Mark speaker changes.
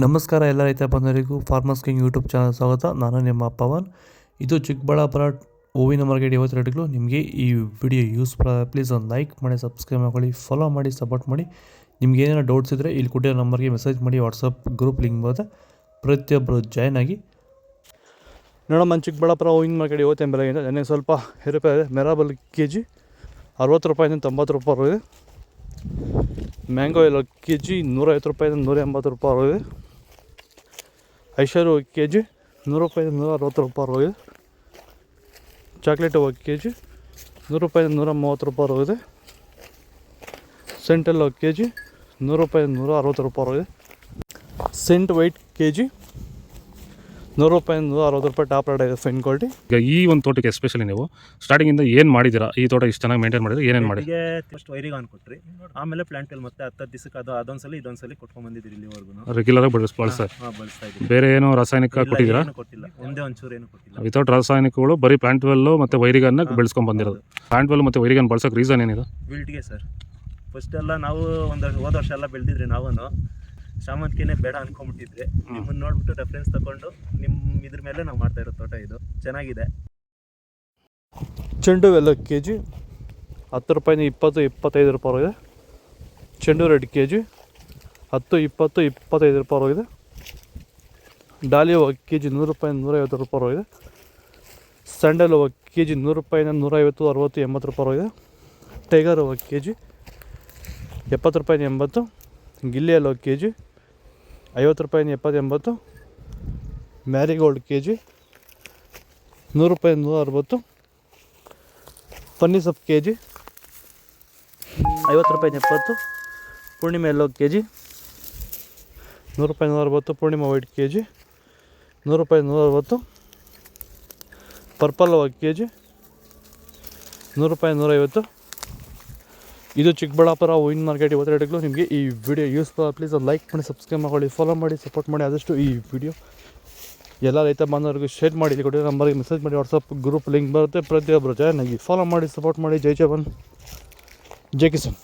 Speaker 1: ನಮಸ್ಕಾರ ಎಲ್ಲ ರೈತ ಬಂಧುಗಳಿಗೂ ಫಾರ್ಮರ್ಸ್ ಕಿಂಗ್ ಯೂಟ್ಯೂಬ್ ಚಾನಲ್ ಸ್ವಾಗತ. ನಾನು ನಿಮ್ಮ ಪವನ್. ಇದು ಚಿಕ್ಕಬಳ್ಳಾಪುರ ಹೂವಿನ ಮಾರ್ಕೆಟ್ ಇವತ್ತು ರೇಟ್ಗಳು. ನಿಮಗೆ ಈ ವಿಡಿಯೋ ಯೂಸ್ಫುಲ್ ಆದರೆ ಪ್ಲೀಸ್ ಒಂದು ಲೈಕ್ ಮಾಡಿ, ಸಬ್ಸ್ಕ್ರೈಬ್ ಮಾಡ್ಕೊಳ್ಳಿ, ಫಾಲೋ ಮಾಡಿ, ಸಪೋರ್ಟ್ ಮಾಡಿ. ನಿಮ್ಗೆ ಏನಾರು ಡೌಟ್ಸ್ ಇದ್ದರೆ ಇಲ್ಲಿ ಕೊಟ್ಟಿರೋ ನಂಬರ್ಗೆ ಮೆಸೇಜ್ ಮಾಡಿ. ವಾಟ್ಸಪ್ ಗ್ರೂಪ್ ಲಿಂಕ್ ಬರುತ್ತೆ, ಪ್ರತಿಯೊಬ್ಬರು ಜಾಯ್ನ್ ಆಗಿ. ನೋಡಮ್ಮ, ಚಿಕ್ಕಬಳ್ಳಾಪುರ ಹೂವಿನ ಮಾರ್ಕೆಟ್ ಇವತ್ತಿನ ಬೆಲೆಗಿಂತ ನನಗೆ ಸ್ವಲ್ಪ ಏರುಪೇರು ಇದೆ. ಮೆರಾಬಲ್ ಕೆ ಜಿ 60 ರೂಪಾಯಿಂದ 90 ರೂಪಾಯಿ ಇದೆ. ಮ್ಯಾಂಗೋ ಎಲ್ಲ ಕೆ ಜಿ 150 ರೂಪಾಯಿಂದ 180 ರೂಪಾಯಿ ಇದೆ. ಐಷರು ಕೆ ಜಿ 100 ರೂಪಾಯಿಂದ 160 ರೂಪಾಯಿ ಇದೆ. ಚಾಕ್ಲೇಟ್ ಕೆ ಜಿ 100 ರೂಪಾಯಿಂದ 130 ರೂಪಾಯಿ ಇದೆ. ಸೆಂಟೆಲ್ಲ ಕೆ ಜಿ 100 ರೂಪಾಯಿಂದ 160 ರೂಪಾಯಿ ಇದೆ. ಸೆಂಟ್ ವೈಟ್ ಕೆ ಜಿ 100 ರೂಪಾಯಿಂದ 160 ರೂಪಾಯಿ ಟಾಪ್ ರೇಟ್ ಇದೆ, ಫೈನ್ ಕ್ವಾಲಿಟಿ.
Speaker 2: ಈಗ ಈ ಒಂದು ತೋಟಕ್ಕೆ ಎಸ್ಪೆಷಲಿ ನೀವು ಸ್ಟಾರ್ಟಿಂಗಿಂದ ಏನು ಮಾಡಿದ್ದೀರಾ? ಈ ತೋಟ ಇಷ್ಟು ಚೆನ್ನಾಗಿ ಮೇಂಟೈನ್ ಮಾಡಿದ್ರೆ ಏನೇನು ಮಾಡಿ?
Speaker 3: ಫಸ್ಟ್ ವೈರಿಗೆ ಕೊಟ್ರಿ, ಆಮೇಲೆ ಪ್ಲಾಂಟ್ ಮತ್ತೆ 10 ದಿವಸಕ್ಕೆ ಅದೊಂದ್ಸಲಿ ಇದೊಂದ್ಸಲಿ ಕೊಟ್ಕೊಂಡ್ ಬಂದಿದ್ದೀರಿ. ಇಲ್ಲಿವರೆಗೂ
Speaker 2: ರೆಗ್ಯುಲರ್ ಆಗಿ ಬಳಸ್ತಾ
Speaker 3: ಇದ್ದೀವಿ.
Speaker 2: ಬೇರೆ ಏನು ರಾಸಾಯನಿಕ ಕೊಟ್ಟಿದ್ದೀರಾ?
Speaker 3: ಕೊಟ್ಟಿಲ್ಲ, ಒಂದೇ ಒಂಚೂರು ಏನು ಕೊಟ್ಟಿಲ್ಲ.
Speaker 2: ವಿತೌಟ್ ರಾಸಾಯನಿಕಗಳು ಬರೀ ಪ್ಲಾಂಟ್ ವೆಲ್ಲು ಮತ್ತು ವೈರಿಗನ್ನ ಬೆಳೆಸ್ಕೊಂಡು ಬಂದಿರೋದು. ಪ್ಲಾಂಟ್ ವೆಲ್ ಮತ್ತು ವೈರಿಗನ್ ಬಳಸೋಕೆ ರೀಸನ್ ಏನಿದೆ?
Speaker 3: ವಿಲ್ಟ್ಗೆ ಸರ್. ಫಸ್ಟ್ ಎಲ್ಲ ನಾವು ಹೋದ ವರ್ಷ ಎಲ್ಲ ಬೆಳೆದಿದ್ರಿ. ನಾವು ಶಾಮಂತಿಗೆನೇ ಬೇಡ ಅನ್ಕೊಂಡ್ಬಿಟ್ಟಿದ್ರಿ. ನಿಮ್ಮನ್ನು ನೋಡ್ಬಿಟ್ಟು ರೆಫರೆನ್ಸ್ ತಗೊಂಡು ನಿಮ್ಮ ಇದ್ರ ಮೇಲೆ ನಾವು ಮಾಡ್ತಾ ಇರೋ ತೋಟ ಇದು ಚೆನ್ನಾಗಿದೆ.
Speaker 1: ಚೆಂಡು ಎಲ್ಲ ಕೆ ಜಿ 10 ರೂಪಾಯಿಂದ 20-25 ರೂಪಾಯಿ ಇದೆ. ಚೆಂಡು ರೆಡ್ ಕೆ ಜಿ 10-20-25 ರೂಪಾಯಿ ಇದೆ. ಡಾಲಿ ಹೂವು ಕೆ ಜಿ 100 ರೂಪಾಯಿಂದ 150 ರೂಪಾಯಿ ಇದೆ. ಸ್ಯಾಂಡಲ್ ಹೂವು ಕೆ ಜಿ 100 ರೂಪಾಯಿಂದ 150-60-80 ರೂಪಾಯಿ ಇದೆ. ಟೈಗರ್ ಹೂವು ಕೆ ಜಿ 70 ರೂಪಾಯಿಂದ 80. ಗಿಲ್ಲಿ ಹೂವು ಕೆ ಜಿ 50 ರೂಪಾಯಿಂದ 70-80. ಮ್ಯಾರಿಗೋಲ್ಡ್ ಕೆ ಜಿ 100 ರೂಪಾಯಿಂದ 160. ಪನ್ನಿ ಸೊಪ್ಪು ಕೆ ಜಿ 50 ರೂಪಾಯಿಂದ 70. ಪೂರ್ಣಿಮೆ ಎಲ್ಲೋ ಕೆ ಜಿ 100 ರೂಪಾಯಿಂದ 160. ಪೂರ್ಣಿಮಾ ವೈಟ್ ಕೆ ಜಿ 100 ರೂಪಾಯಿಂದ 160. ಪರ್ಪಲ್ ಹೂವು ಕೆ ಜಿ 100 ರೂಪಾಯಿಂದ 150. ಇದು ಚಿಕ್ಕಬಳ್ಳಾಪುರ ಹೂವಿನ ಮಾರ್ಕೆಟ್ ಇವತ್ತು ರೇಟ್ಗಳು. ನಿಮಗೆ ಈ ವಿಡಿಯೋ ಯೂಸ್ಫುಲ್ ಪ್ಲೀಸ್ ಒಂದು ಲೈಕ್ ಮಾಡಿ, ಸಬ್ಸ್ಕ್ರೈಬ್ ಮಾಡ್ಕೊಳ್ಳಿ, ಫಾಲೋ ಮಾಡಿ, ಸಪೋರ್ಟ್ ಮಾಡಿ. ಆದಷ್ಟು ಈ ವಿಡಿಯೋ ಎಲ್ಲ ರೈತ ಬಾಂಧವರಿಗೂ ಶೇರ್ ಮಾಡಿ. ಇಲ್ಲಿ ಕೊಟ್ಟಿರೋ ನಂಬರ್ಗೆ ಮೆಸೇಜ್ ಮಾಡಿ. ವಾಟ್ಸಪ್ ಗ್ರೂಪ್ ಲಿಂಕ್ ಬರುತ್ತೆ, ಪ್ರತಿಯೊಬ್ಬರು ಜಾಯ್ನ್ ಆಗಿ, ಫಾಲೋ ಮಾಡಿ, ಸಪೋರ್ಟ್ ಮಾಡಿ. ಜೈ ಜವಾನ್, ಜೈ ಕಿಸಾನ್.